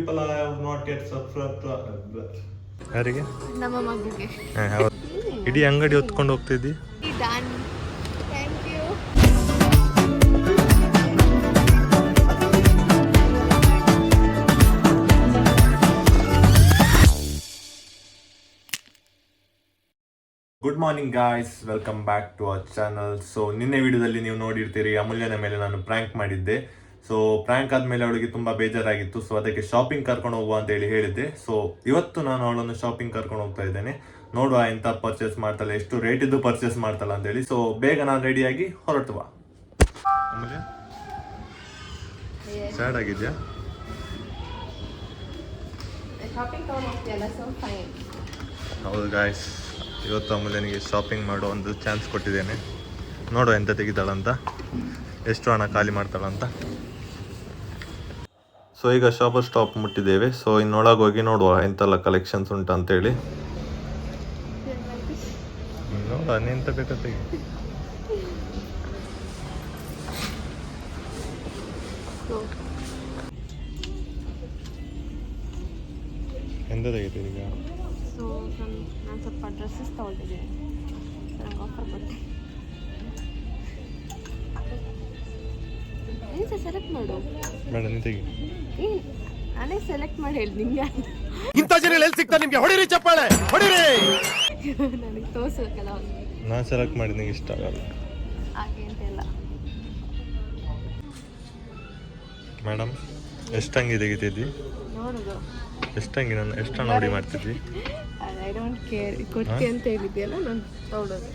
People have not yet subscribed to ಯಾರಿಗೆ? ನಮ್ಮ ಮಗುಗೆ. ಹೌದು. ಇಡೀ ಅಂಗಡಿ ಹೊತ್ಕೊಂಡು ಹೋಗ್ತಿದ್ದಿ. Done. Thank you. Good morning guys, welcome back to our channel. So ನಿನ್ನೆ ವಿಡಿಯೋದಲ್ಲಿ ನೀವು ನೋಡಿರ್ತೀರಿ, ಅಮೂಲ್ಯನ ಮೇಲೆ ನಾನು ಪ್ರ್ಯಾಂಕ್ ಮಾಡಿದ್ದೆ. ಸೊ ಪ್ರ್ಯಾಂಕ್ ಆದಮೇಲೆ ಅವಳಿಗೆ ತುಂಬ ಬೇಜಾರಾಗಿತ್ತು. ಸೊ ಅದಕ್ಕೆ ಶಾಪಿಂಗ್ ಕರ್ಕೊಂಡು ಹೋಗುವ ಅಂತ ಹೇಳಿದ್ದೆ. ಸೊ ಇವತ್ತು ನಾನು ಅವಳನ್ನು ಶಾಪಿಂಗ್ ಕರ್ಕೊಂಡು ಹೋಗ್ತಾ ಇದ್ದೇನೆ. ನೋಡುವ ಎಂತ ಪರ್ಚೇಸ್ ಮಾಡ್ತಾಳೆ, ಎಷ್ಟು ರೇಟ್ ಇದ್ದು ಪರ್ಚೇಸ್ ಮಾಡ್ತಾಳೆ ಅಂತೇಳಿ. ಸೊ ಬೇಗ ನಾನು ರೆಡಿಯಾಗಿ ಹೊರಟುವ. ಅಮೂಲ್ಯ ಸ್ಯಾಡ್ ಆಗಿದ್ಯಾ? ಹೌದು ಗಾಯ್ಸ್, ಇವತ್ತು ಅಮೂಲ್ಯನಿಗೆ ಶಾಪಿಂಗ್ ಮಾಡೋ ಒಂದು ಚಾನ್ಸ್ ಕೊಟ್ಟಿದ್ದೇನೆ. ನೋಡುವ ಎಂತ ತೆಗಿತಾಳಂತ, ಎಷ್ಟು ಹಣ ಖಾಲಿ ಮಾಡ್ತಾಳಂತ. ಸೊ ಈಗ ಶಾಪರ್ ಸ್ಟಾಪ್ ಮುಟ್ಟಿದ್ದೇವೆ. ಸೊ ಇನ್ನೊಳಗೆ ಹೋಗಿ ನೋಡುವ ಎಂತೆಲ್ಲ ಕಲೆಕ್ಷನ್ಸ್ ಉಂಟು ಅಂತೇಳಿ. ನೋಡುವ ಎಂತ ಬೇಕಾ ತೆಗಿ. ಎಂತ ತೆಗಿತೀರಿ ಈಗ? ಸೊ ನಾನು ಸ್ವಲ್ಪ ಡ್ರೆಸ್ಸಸ್ ತೊಗೊಳ್ತಿದ್ದೀನಿ. ನನಗೆ ಆಫರ್ ಕೊಟ್ಟೆ. ನೀನು ಸೆಲೆಕ್ಟ್ ಮಾಡು. ಬೇಡ, ನೀನು ತೆಗಿ. ನಾನೇ ಸೆಲೆಕ್ಟ್ ಮಾಡಿ ಹೇಳಿ ನಿಂಗೆ. ಇಂಥ ಜನ ಎಲ್ಲಿ ಸಿಗ್ತಾರೆ ನಿಮ್ಗೆ? ಹೊಡಿರಿ ಚಪ್ಪಾಳೆ, ಹೊಡಿರಿ. ನನಗೆ ತೋರಿಸ್ಬೇಕಲ್ಲ. ನಾನು ಸೆಲೆಕ್ಟ್ ಮಾಡಿ ನಿಂಗೆ ಇಷ್ಟ ಆಗಲ್ಲ ಹಾಗೆ ಅಂತೆಲ್ಲ. ಮೇಡಮ್, ಎಷ್ಟು ಅಂಗಿ ತೆಗಿತಿದ್ದಿ? ನೋಡುದು ಎಷ್ಟು ಅಂಗಿ ನಾನು ಎಷ್ಟು ನೋಡಿ ಮಾಡ್ತಿದ್ವಿ? I don't care. ಕೊಡ್ತಿ ಅಂತ ಹೇಳಿದ್ಯಲ್ಲ, ನಾನು ತೊಗೊಳೋದು.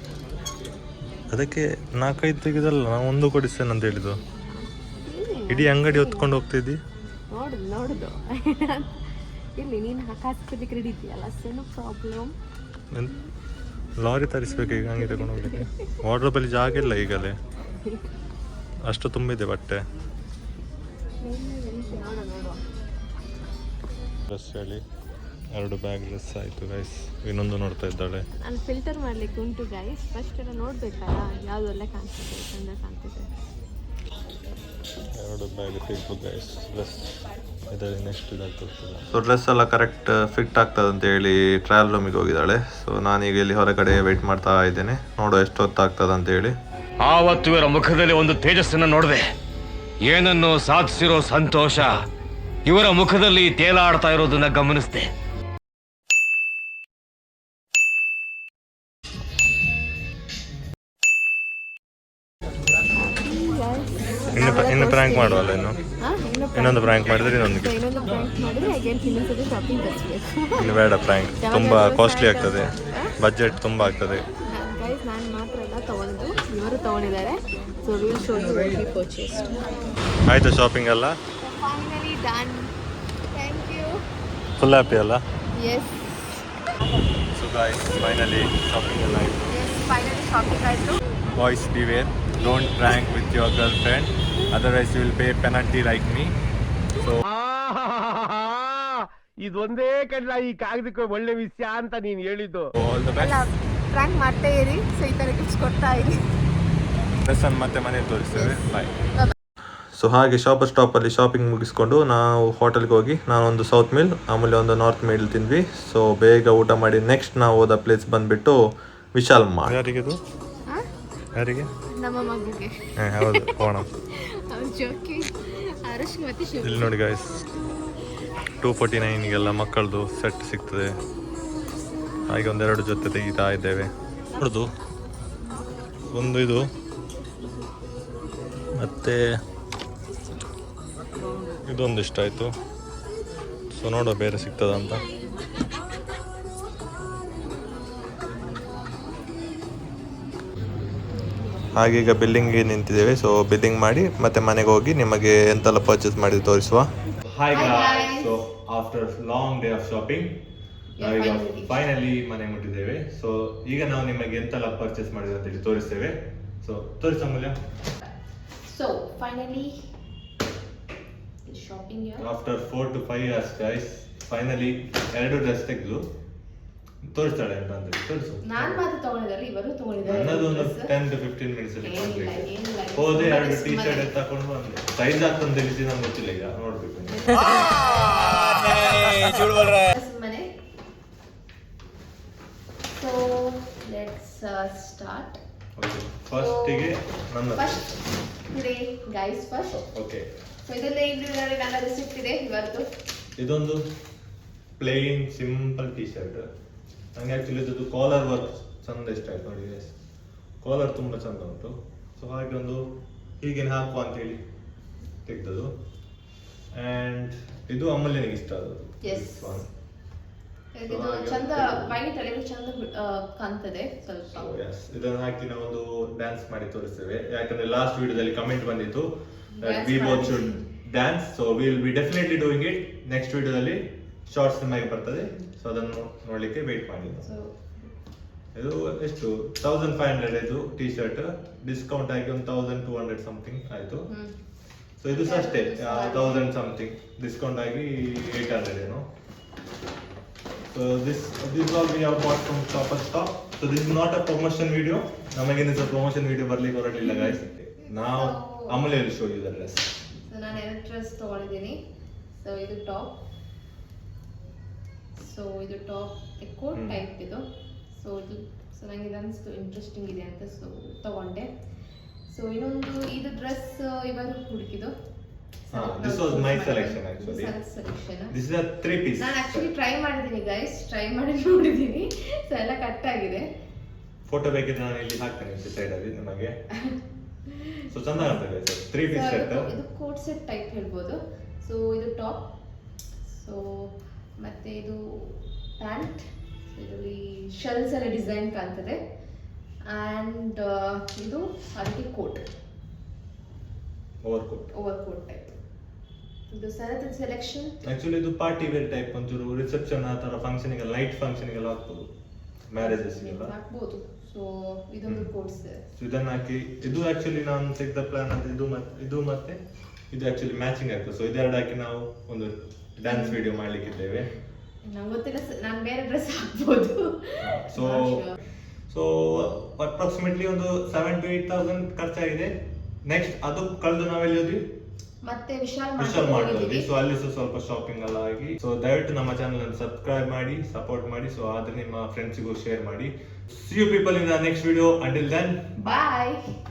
ಅದಕ್ಕೆ 4-5 ತೆಗೆದಲ್ಲ, ನಾನು ಒಂದು ಕೊಡಿಸ್ತೇನೆ ಅಂತ ಹೇಳಿದ್ದು. ಇಡೀ ಅಂಗಡಿ ಹೊತ್ಕೊಂಡು ಹೋಗ್ತಿದ್ದಿ. ನೋಡುದು ಇಲ್ಲಿ ನೀನು ಹಾಕಿಸ್ಲಿಕ್ಕೆ ರೆಡಿ ಇದೆಯಲ್ಲ, ಸಣ್ಣ ಪ್ರಾಬ್ಲಮ್. ಲಾರಿ ತರಿಸ್ಬೇಕು ಈಗ ಅಂಗಿ ತಗೊಂಡು ಹೋಗ್ಲಿಕ್ಕೆ. ವಾರ್ಡ್ರೋಬಲ್ಲಿ ಜಾಗ ಇಲ್ಲ ಈಗಲೇ, ಅಷ್ಟು ತುಂಬಿದೆ ಬಟ್ಟೆ. ಡ್ರೆಸ್ ಹೇಳಿ 2 ಬ್ಯಾಗ್ ಡ್ರೆಸ್ ಆಯಿತು ಗೈಸ್. ಇನ್ನೊಂದು ನೋಡ್ತಾ ಇದ್ದಾಳೆ. ನಾನು ಫಿಲ್ಟರ್ ಮಾಡಲಿಕ್ಕೆ ಉಂಟು ಗೈಸ್. ಫಸ್ಟ್ ಎಲ್ಲ ನೋಡಬೇಕಲ್ಲ ಯಾವುದು ಒಳ್ಳೆ ಕಾಣ್ತದೆ, ಚಂದ ಕಾಣ್ತದೆ. 2 ಬ್ಯಾಗ್ ತೆಗೆದು ಗೈಸ್. ಡ್ರೆಸ್ ಇದರಲ್ಲಿ ನೆಕ್ಸ್ಟ್ ಇದಾಗ್ತದೆ. ಸೊ ಡ್ರೆಸ್ ಎಲ್ಲ ಕರೆಕ್ಟ್ ಫಿಟ್ ಆಗ್ತದೆ ಅಂತ ಹೇಳಿ ಟ್ರಯಲ್ ರೂಮಿಗೆ ಹೋಗಿದ್ದಾಳೆ. ಸೊ ನಾನೀಗ ಇಲ್ಲಿ ಹೊರಗಡೆ ವೆಯ್ಟ್ ಮಾಡ್ತಾ ಇದ್ದೇನೆ, ನೋಡೋ ಎಷ್ಟು ಹೊತ್ತಾಗ್ತದೆ ಅಂತ ಹೇಳಿ. ಆವತ್ತು ಇವರ ಮುಖದಲ್ಲಿ ಒಂದು ತೇಜಸ್ಸನ್ನು ನೋಡಿದೆ. ಏನನ್ನು ಸಾಧಿಸಿರೋ ಸಂತೋಷ ಇವರ ಮುಖದಲ್ಲಿ ತೇಲಾಡ್ತಾ ಇರೋದನ್ನ ಗಮನಿಸಿದೆ. ಇನ್ನು ಪ್ರ್ಯಾಂಕ್ ಮಾಡುವಲ್ಲ, ಇನ್ನೊಂದು ಪ್ರ್ಯಾಂಕ್ ಮಾಡಿದ್ರೆ ಇನ್ನು ಬೇಡ. ಪ್ರ್ಯಾಂಕ್ ತುಂಬ ಕಾಸ್ಟ್ಲಿ ಆಗ್ತದೆ, ಬಜೆಟ್ ತುಂಬ ಆಗ್ತದೆ. ನಾನು ಮಾತ್ರ ಎಲ್ಲ ತಗೊಂಡು ಇವರು ತಗೊಂಡಿದ್ದಾರೆ. So will show you what we purchased. ಆಯ್ತು ಶಾಪಿಂಗ್ ಎಲ್ಲ? Finally done. Thank you. Full happy ಅಲ್ಲ? Yes. So guys, finally shopping ಎಲ್ಲ ಆಯಿತು. ಎಸ್, ಫೈನಲಿ ಶಾಪಿಂಗ್ ಆಯಿತು. Boys beware, don't prank with your girlfriend, otherwise you will pay penalty like me. So ಇದೊಂದೇ ಕಡ್ಲ ಈ ಕಾಗದಕ್ಕೆ ಒಳ್ಳೆ ವಿಷಯ ಅಂತ ನೀನು ಹೇಳಿದ್ದು. All the best. ಪ್ರ್ಯಾಂಕ್ ಮಾಡ್ತಾ ಇರಿ. ಸೊ ಈ ಥರ ಗಿಫ್ಟ್ಸ್ ಕೊಡ್ತಾ ಇರಿ. ಡ್ರೆಸ್ಸನ್ನು ಮತ್ತೆ ಮನೇಲಿ ತೋರಿಸ್ತೇವೆ. ಬಾಯ್. ಸೊ ಹಾಗೆ ಶಾಪರ್ ಸ್ಟಾಪಲ್ಲಿ ಶಾಪಿಂಗ್ ಮುಗಿಸ್ಕೊಂಡು ನಾವು ಹೋಟೆಲ್ಗೆ ಹೋಗಿ, ನಾನೊಂದು ಸೌತ್ ಮೀಲ್, ಆಮೇಲೆ ಒಂದು ನಾರ್ತ್ ಮೀಲ್ ತಿಂದ್ವಿ. ಸೊ ಬೇಗ ಊಟ ಮಾಡಿ ನೆಕ್ಸ್ಟ್ ನಾವು ಹೋದ ಪ್ಲೇಸ್ ಬಂದುಬಿಟ್ಟು ವಿಶಾಲ್ ಮಾರ್ಟ್. ಯಾರಿಗೆದು? ಯಾರಿಗೆ? ನಮ್ಮ ಮಗುಗೆ. ಹೌದು, ಹೋಣ. ಇಲ್ಲಿ ನೋಡಿ ಗಾಯ್ಸ್, 249ಗೆಲ್ಲ ಮಕ್ಕಳದು ಸೆಟ್ ಸಿಗ್ತದೆ. ಹಾಗೆ 1-2 ಜೊತೆ ತೆಗಿತಾ ಇದ್ದೇವೆ. ನೋಡುದು ಒಂದು ಇದು, ಮತ್ತೆ ಇದೊಂದು ಇಷ್ಟ ಆಯಿತು. ಸೊ ನೋಡುವ ಬೇರೆ ಸಿಗ್ತದಂತ. ಹಾಗೆ ಈಗ ಬಿಲ್ಲಿಂಗ್ಗೆ ನಿಂತಿದ್ದೇವೆ. ಸೊ ಬಿಲ್ಲಿಂಗ್ ಮಾಡಿ ಮತ್ತೆ ಮನೆಗೆ ಹೋಗಿ ನಿಮಗೆ ಎಂತೆಲ್ಲ ಪರ್ಚೇಸ್ ಮಾಡಿ ತೋರಿಸುವ. Hi guys, so after long day of shopping ನಾವೀಗ ಫೈನಲಿ ಮನೆ ಮುಟ್ಟಿದ್ದೇವೆ. ಸೊ ಈಗ ನಾವು ನಿಮಗೆ ಎಂತೆಲ್ಲ ಪರ್ಚೇಸ್ ಮಾಡಿದ್ವಿ ಅಂತ ಹೇಳಿ ತೋರಿಸ್ತೇವೆ. ಸೊ ತೋರಿಸ Amulya. So finally shopping after 4 to 5 years guys, finally 2 dress ತೆಗೆದು ತೋರಿಸ್ತಾಳೆ ಅಂತ ಅಂದ್ರೆ ತೋರಿಸು. ನಾನು ಮಾತ್ರ ತಗೊಂಡಿದ್ದಲ್ಲ, ಇವರು ತಗೊಂಡಿದ್ದಾರೆ. ನನ್ನದು ಒಂದು 10 to 15 ಮಿನಿಟ್ಸ್ ಅಲ್ಲಿ ಹೋದೆ. 2 ಟೀ ಶರ್ಟ್ ತಗೊಂಡು ಬಂದೆ. ಸೈಜ್ ಆಗ್ತಂತ ತಿಳಿಸಿ ನಂಗೆ ಗೊತ್ತಿಲ್ಲ, ಈಗ ನೋಡ್ಬೇಕು. ಮನೆ. So let's start. ಓಕೆ, ಫಸ್ಟಿಗೆ ನನ್ನ first today guys first. Okay, so ಇದನ್ನೇ ಇಲ್ಲಿ ನನ್ನ ರೆಸಿಪ್ಟ್ ಇದೆ ಇವತ್ತು. ಇದೊಂದು ಪ್ಲೇನ್ ಸಿಂಪಲ್ ಟೀ ಶರ್ಟ್. ನಂಗೆ ಆಕ್ಚುಲಿ ಇದು ಕಾಲರ್ ವರ್ಕ್ ಚಂದ ಇಷ್ಟ ಆಯ್ತು ನೋಡಿ. ಕಾಲರ್ ತುಂಬಾ ಚಂದ ಉಂಟು. ಸೊ ಹಾಗೆ ಒಂದು ಹೀಗೆ ಹಾಕುವ ಅಂತೇಳಿ ತೆಗ್ದದು. ಆ್ಯಂಡ್ ಇದು ಅಮೂಲ್ಯನಿಗೆ ಇಷ್ಟ ಆದದ್ದು. Yes. ಇದು ಚಂದ ವೈಟ್ ಅಲ್ಲಿ ಚಂದ ಕಾಣ್ತದೆ ಸ್ವಲ್ಪ. ಇದನ್ನು ಹಾಕಿ ನಾವು ಒಂದು ಡ್ಯಾನ್ಸ್ ಮಾಡಿ ತೋರಿಸ್ತೇವೆ. ಯಾಕಂದ್ರೆ ಲಾಸ್ಟ್ ವಿಡಿಯೋದಲ್ಲಿ ಕಮೆಂಟ್ ಬಂದಿತ್ತು Dance ವಿ ಬೋತ್ ಮಾಡಿ. Should dance. So will be definitely doing it. Next ವಿಡಿಯೋದಲ್ಲಿ ಶಾರ್ಟ್ಸ್ ನಿಮಗೆ ಬರ್ತದೆ. ಸೊ ಅದನ್ನು ನೋಡ್ಲಿಕ್ಕೆ ವೇಟ್ ಮಾಡಿ. ಸೊ ಇದು ಎಷ್ಟು 1500 ಇದು ಟೀ ಶರ್ಟ್. ಡಿಸ್ಕೌಂಟ್ ಆಗಿ 1200 ಸಮಥಿಂಗ್ ಆಯ್ತು. ಸೊ ಇದು ಸಹ ಅಷ್ಟೇ 1000 ಸಮಥಿಂಗ್. ಡಿಸ್ಕೌಂಟ್ ಆಗಿ 800 ಏನೋ. So this all we have bought from Shopper Stop. So this is not a promotion video. ನಮಗೇನು ಸಹ ಪ್ರಮೋಷನ್ ವಿಡಿಯೋ ಬರ್ಲಿಕ್ಕೆ ಹೊರಟಿಲ್ಲ guys. Now Amulya will show you the dress. So ನಾನು ಎರಡು ಡ್ರೆಸ್ ತಗೊಂಡಿದ್ದೀನಿ. ಸೊ ಇದು top. So ಇದು top coat type ಇದು. So ನನಗೆ ಇದು ಅನಿಸ್ತು ಇಂಟ್ರೆಸ್ಟಿಂಗ್ ಇದೆ ಅಂತ ಸೊ ತಗೊಂಡೆ. ಸೊ ಇನ್ನೊಂದು ಇದು ಡ್ರೆಸ್ ಇವರು ಹುಡುಕಿದ್ದು. This was my selection actually. Selection. This is a 3 piece. ನಾನು ಆಕ್ಚುಲಿ ಟ್ರೈ ಮಾಡಿದ್ದೀನಿ ಗೈಸ್. ಟ್ರೈ ಮಾಡಿ ನೋಡಿದ್ದೀನಿ. ಸೊ ಎಲ್ಲ ಕಟ್ ಆಗಿದೆ. ಫೋಟೋ ಬೇಕಿದ್ರೆ ನಾನು ಇಲ್ಲಿ ಹಾಕ್ತೇನೆ ಈ ಸೈಡ್ ಅಲ್ಲಿ ನಿಮಗೆ. ಸೊ ಚಂದ ಕಾಣ್ತದೆ ಸರ್. 3 piece set. ಇದು ಕೋಟ್ ಸೆಟ್ ಟೈಪ್ ಹೇಳ್ಬೋದು. ಸೊ ಇದು ಟಾಪ್. ಸೊ ಮತ್ತೆ ಇದು ಪ್ಯಾಂಟ್. ಇದರಲ್ಲಿ ಶೆಲ್ಸ್ ಎಲ್ಲ ಡಿಸೈನ್ ಕಾಣ್ತದೆ. ಆ್ಯಂಡ್ ಇದು ಅದಕ್ಕೆ ಕೋಟ್, ಓವರ್ ಕೋಟ್ ಟೈಪ್. ಇದು ಸರತ್ ಸೆಲೆಕ್ಷನ್. ಆಕ್ಚುಲಿ ಇದು ಪಾರ್ಟಿ ವೇರ್ ಟೈಪ್. ಒಂಚೂರು ರಿಸೆಪ್ಷನ್ ಆ ತರ ಫಂಕ್ಷನ್ ಗೆ, ಲೈಟ್ ಫಂಕ್ಷನ್ ಗೆಲ್ಲ ಹಾಕ್ಬೋದು, ಮ್ಯಾರೇಜಸ್ ಗೆಲ್ಲ ಹಾಕ್ಬೋದು. ಸೊ ಇದೊಂದು ಕೋಟ್ಸ್. ಇದನ್ನ ಹಾಕಿ ಇದು ಆಕ್ಚುಲಿ ನಾನು ತೆಗೆದ ಪ್ಲಾನ್ ಅಂತ ಇದು ಮತ್ತೆ ಇದು ಆಕ್ಚುಲಿ ಮ್ಯಾಚಿಂಗ್ ಆಗ್ತದೆ. ಸೊ ಇದೆರಡು ಹಾಕಿ ನಾವು ಒಂದು ಡ್ಯಾನ್ಸ್ ವಿಡಿಯೋ ಮಾಡ್ಲಿಕ್ಕಿದ್ದೇವೆ. ನಂಗೆ ಗೊತ್ತಿಲ್ಲ, ನಾನು ಬೇರೆ ಡ್ರೆಸ್ ಹಾಕ್ಬೋದು. ಸೊ ಅಪ್ರಾಕ್ಸಿಮೇಟ್ಲಿ ಒಂದು 7,000 to 8,000 ಖರ್ಚಾಗಿದೆ. ನೆಕ್ಸ್ಟ್ ಅದು ಕಳೆದು ನಾವೆಲ್ಲಿ ಹೋದ್ವಿ, ಮತ್ತೆ ವಿಶಾಲ್ ಮಾಡ್ತೀವಿ. ಸೊ ಅಲ್ಲಿ ಸ್ವಲ್ಪ ಶಾಪಿಂಗ್ ಎಲ್ಲ ಆಗಿ. ಸೊ ದಯವಿಟ್ಟು ನಮ್ಮ ಚಾನಲ್ ಅನ್ನು ಸಬ್ಸ್ಕ್ರೈಬ್ ಮಾಡಿ, ಸಪೋರ್ಟ್ ಮಾಡಿ. ಸೊ ಆದ್ರೆ ನಿಮ್ಮ ಫ್ರೆಂಡ್ಸಿಗೂ ಶೇರ್ ಮಾಡಿ. See you people in the next video. Until then, bye.